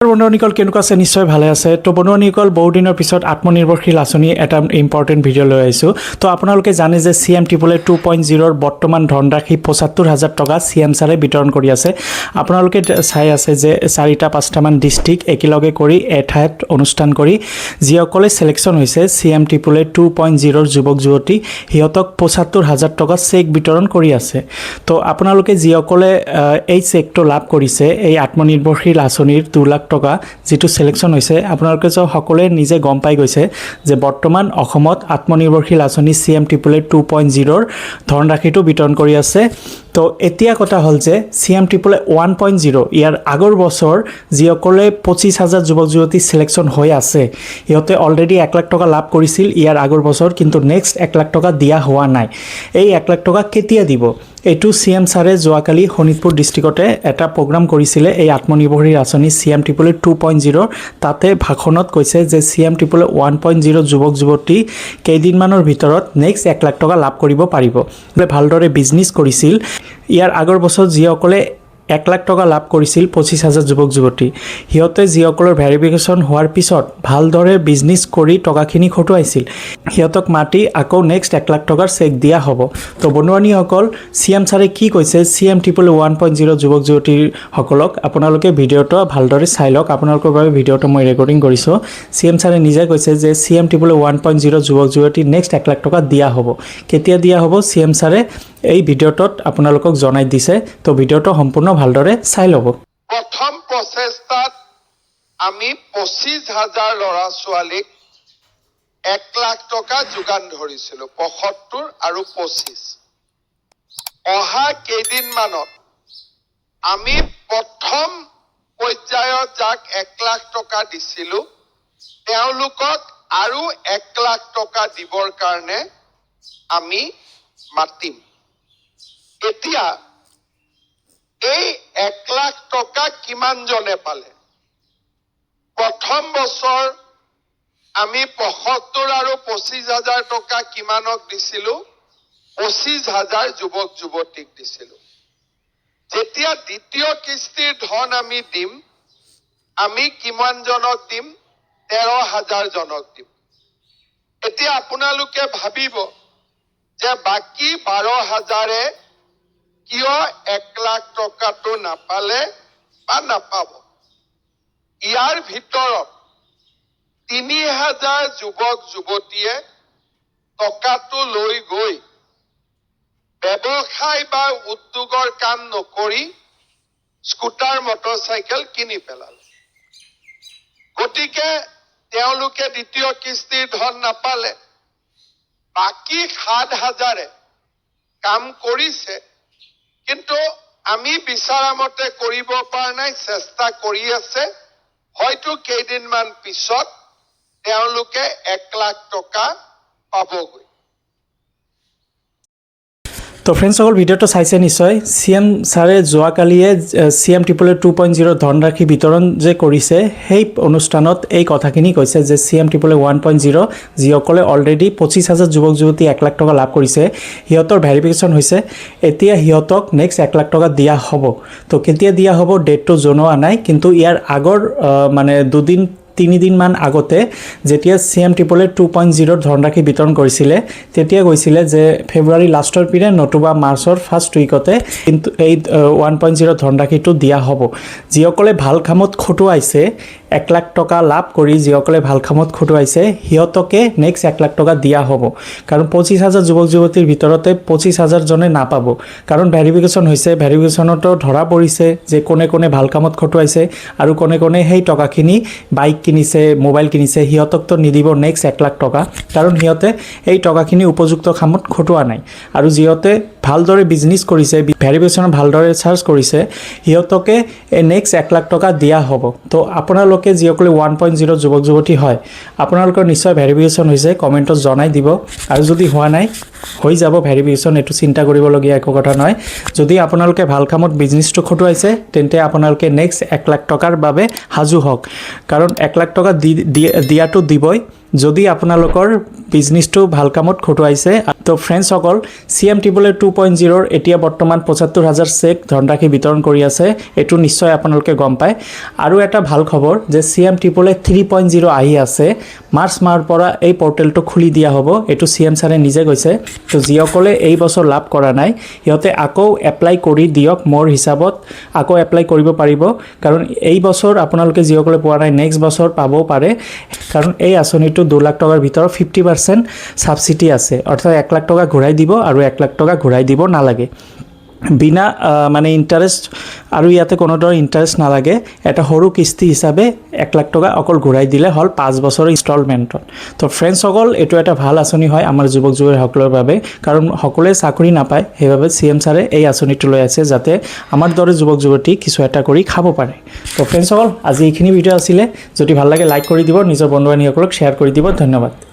বন্ধুসকল কেনেকুৱা আছে নিশ্চয় ভালে আছে তো বন্ধুসকল বহু দিনৰ পিছত আত্মনিৰ্ভৰশীল আঁচনি এটা ইম্পৰ্টেণ্ট ভিডিঅ' লৈ আহিছোঁ তো আপোনালোকে জানে যে CM 2.0 বৰ্তমান ধনৰাশি ৭৫,০০০ টকা CM ছাৰে বিতৰণ কৰি আছে আপোনালোকে চাই আছে যে ৪-৫টা মান ডিষ্ট্ৰিক্ট একেলগে কৰি এঠাইত অনুষ্ঠান কৰি যিসকলে সিলেকশ্যন হৈছে CM 2.0 যুৱক যুৱতী হিয়তক ৭৫,০০০ টকা চেক বিতৰণ কৰি আছে তো আপোনালোকে যিসকলে এই চেকটো লাভ কৰিছে এই আত্মনিৰ্ভৰশীল আঁচনিৰ 2 লাখ টকা যেটো সিলেকশ্যন হৈছে আপোনালোকে সকলোৱে নিজে গম পাই গৈছে যে বৰ্তমান অসমত আত্মনিৰ্ভৰশীল আঁচনি CM 2.0 ধনৰাশিটো বিতৰণ কৰি আছে তো এতিয়া কথা হল যে CM 1.0 ইয়াৰ আগৰ বছৰ যিসকলে 25,000 যুৱক যুৱতী সিলেকশ্যন হৈ আছে ইহঁতে অলৰেডি 1 লাখ টকা লাভ কৰিছিল ইয়াৰ আগৰ বছৰ কিন্তু নেক্সট 1 লাখ টকা দিয়া হোৱা নাই এই 1 লাখ টকা কেতিয়া দিব এটো CM ছাৰে যোৱাকালি শোণিতপুৰ ডিস্ট্ৰিক্টতে এটা প্ৰগ্ৰাম কৰিছিলে এই আত্মনিৰ্ভৰশীল আঁচনি CM 2.0 তাতে ভাষণত কৈছে যে CM 1.0 যুৱক যুৱতী কেইদিনমানৰ ভিতৰত নেক্সট 1 লাখ টকা লাভ কৰিব পাৰিব ভালদৰে বিজনেছ কৰিছিল ইয়াৰ আগৰ বছৰ যিসকলে 1 লাখ টকা লাভ কৰিছিল 25,000 যুৱক যুৱতী হিয়তে যিসকলৰ ভেৰিফিকেশন হোৱাৰ পিছত ভালদৰে বিজনেছ কৰি টকাখিনি খটুৱাইছিল হিয়তক মাটি আকৌ নেক্সট 1 লাখ টকাৰ চেক দিয়া হ'ব তো বন্ধুসকল CM ছাৰে কি কৈছে CM 1.0 যুৱক যুৱতীৰ সকলক আপোনালোকে ভিডিঅটো ভালদৰে চাই লওক আপোনালোকৰ বাবে ভিডিঅটো মই ৰেকৰ্ডিং কৰিছো CM ছাৰে নিজে কৈছে যে CM 1.0 যুৱক যুৱতী নেক্সট 1 লাখ টকা দিয়া হ'ব কেতিয়া দিয়া হ'ব CM ছাৰে এই ভিডিঅটোত আপোনালোকক জনাই দিছে তো ভিডিঅটো সম্পূৰ্ণ ভালদৰে চাই লব প্ৰথম প্ৰচেষ্টাত আমি 25,000 ল'ৰা ছোৱালীক 1 লাখ টকা যোগান ধৰিছিলো 75 আৰু 25 অহা কেইদিনমানত আমি প্ৰথম পৰ্যায়ত যাক 1 লাখ টকা দিছিলো তেওঁলোকক আৰু 1 লাখ টকা দিবৰ কাৰণে আমি মাতিম এতিয়া এই 1 লাখ টকা কিমান জনে পালে প্ৰথম বছৰ আমি 75 আৰু 25,000 টকা কিমানক দিছিলো 25,000 যুৱক যুৱতীক দিছিলো যেতিয়া দ্বিতীয় কিস্তিৰ ধন আমি দিম আমি কিমান জনক দিম 13,000 জনক দিম এতিয়া আপোনালোকে ভাবিব যে বাকি 12,000 কিয় 1 লাখ টকাটো নাপালে বা নাপাব ইয়াৰ ভিতৰত 3,000 যুৱক যুৱতীয়ে টকাটো লৈ গৈ ব্যৱসায় বা উদ্যোগৰ কাম নকৰি স্কুটাৰ মটৰচাইকেল কিনি পেলালে গতিকে তেওঁলোকে দ্বিতীয় কিস্তিৰ ধন নাপালে বাকি 7,000 কাম কৰিছে কিন্তু আমি বিচাৰামতে কৰিব পৰা নাই চেষ্টা কৰি আছে হয়তো কেইদিনমান পিছত তেওঁলোকে 1 লাখ টকা পাবগৈ তো ফ্ৰেণ্ডসকল ভিডিঅটো চাইছে নিশ্চয় CM ছাৰে যোৱাকালিয়ে CM 2.0 ধনৰাশি বিতৰণ যে কৰিছে সেই অনুষ্ঠানত এই কথাখিনি কৈছে যে CM 1.0 যিসকলে অলৰেডি 25,000 যুৱক যুৱতী 1 লাখ টকা লাভ কৰিছে হিয়তৰ ভেৰিফিকেশন হৈছে এতিয়া হিয়তক নেক্সট 1 লাখ টকা দিয়া হ'ব তো কেতিয়া দিয়া হ'ব ডেটটো জনোৱা নাই কিন্তু ইয়াৰ আগৰ মানে 2-3 দিন মান আগতে যেতিয়া CM 2.0 ধনৰাশি বিতৰণ কৰিছিলে তেতিয়া কৈছিলে যে ফেব্ৰুৱাৰী লাষ্টৰ পিনে নতুবা মাৰ্চৰ ফাৰ্ষ্ট উইকতে কিন্তু এই 1.0 ধনৰাশিটো দিয়া হ'ব যিসকলে ভাল কামত খটুৱাইছে 1 লাখ টকা লাভ কৰি যিসকলে ভাল কামত খটুৱাইছে হিয়তকে নেক্সট 1 লাখ টকা দিয়া হ'ব কাৰণ 25,000 যুৱক যুৱতীৰ ভিতৰতে 25,000 জনে নাপাব কাৰণ ভেৰিফিকেশন হৈছে ভেৰিফিকেশনতো ধৰা পৰিছে যে কোনে কোনে ভাল কামত খটুৱাইছে আৰু কোনে কোনে সেই টকাখিনি বাইক কিনিছে মোবাইল কিনিছে হিয়তক তো নিদিব নেক্সট 1 লাখ টকা কাৰণ হিয়তে এই টকাখিনি উপযুক্ত কামত খটুৱা নাই আৰু যিহতে ভালদৰে বিজনেছ কৰিছে ভেৰিফিকেশন ভালদৰে চাৰ্জ কৰিছে হিয়তকে নেক্সট 1 লাখ টকা দিয়া হ'ব তো আপোনালোকে যিসকলে 1.0 যুৱক যুৱতী হয় আপোনালোকৰ নিশ্চয় ভেৰিফিকেশন হৈছে কমেন্টত জনাই দিব আৰু যদি হোৱা নাই হৈ যাব ভেৰিফিকেশন এটো চিন্তা কৰিবলগীয়া একো কথা নহয় যদি আপোনালোকে ভাল কামত বিজনেছটো খটুৱাইছে তেন্তে আপোনালোকে নেক্সট 1 লাখ টকাৰ বাবে হাজু হওক কাৰণ 1 লাখ টকা দিয়াটো দিবই যদি আপোনালোকৰ বিজনেছটো ভাল কামত খটুৱাইছে তো ফ্ৰেণ্ডসকল CM টিপলে 2.0 এতিয়া বৰ্তমান ৭৫,০০০ চেক ধনৰাশি বিতৰণ কৰি আছে এইটো নিশ্চয় আপোনালোকে গম পায় আৰু এটা ভাল খবৰ যে CM টিপলে 3.0 আহি আছে মাৰ্চ মাহৰ পৰা এই পৰ্টেলটো খুলি দিয়া হ'ব এইটো CM ছাৰে নিজে কৈছে তো যিসকলে এই বছৰ লাভ কৰা নাই সিহঁতে আকৌ এপ্লাই কৰি দিয়ক মোৰ হিচাপত আকৌ এপ্লাই কৰিব পাৰিব কাৰণ এই বছৰ আপোনালোকে যিসকলে পোৱা নাই নেক্সট বছৰ পাবও পাৰে কাৰণ এই আঁচনিটো 2 লাখ টকাৰ ভিতৰত 50% সাবসিডি আছে অৰ্থাৎ 1 লাখ টকা ঘূৰাই দিব আৰু 1 লাখ টকা ঘূৰাই দিব নালাগে বিনা মানে ইন্টাৰেস্ট আৰু ইয়াতে কোনো ধৰণৰ ইন্টাৰেস্ট নালাগে এটা সৰু কিস্তি হিচাপে 1 লাখ টকা অকল ঘূৰাই দিলে হল 5 বছৰৰ ইনষ্টলমেন্টত তো ফ্ৰেণ্ডছ সকল এটো এটা ভাল আঁচনি হয় আমাৰ যুৱক যুৱতীসকলৰ বাবে কাৰণ সকলোৱে চাকৰি নাপায় সেইবাবে CM ছাৰে এই আঁচনিটো লৈ আছে যাতে আমাৰ দৰে যুৱক যুৱতী কিছু এটা কৰি খাব পাৰে তো ফ্ৰেণ্ডছ সকল আজি এইখিনি ভিডিও আছিলে যদি ভাল লাগে লাইক কৰি দিব নিজৰ বন্ধু বান্ধৱীসকলক শ্বেয়াৰ কৰি দিব ধন্যবাদ